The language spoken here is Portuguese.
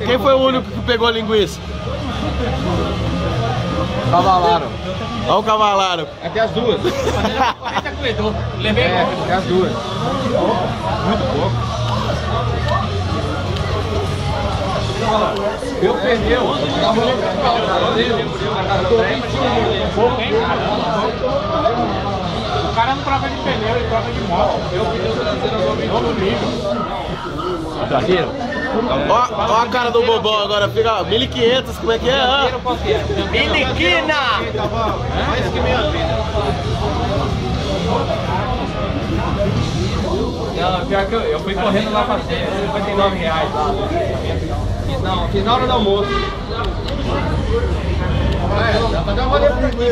Quem foi o único que pegou a linguiça? Cavalaro. Olha o cavalaro. Até as duas. Levei até as duas. Muito pouco. Meu pneu. O cara não troca de pneu, ele troca de moto. Meu pneu novo nível. Ó a cara do bobão agora, fica 1.500, como é que é? Miliquina! Mais que meia vida. Não, pior que eu fui correndo lá pra R$ 59 lá. Não, fiz na hora do almoço. Dá pra dar uma olhada por aqui.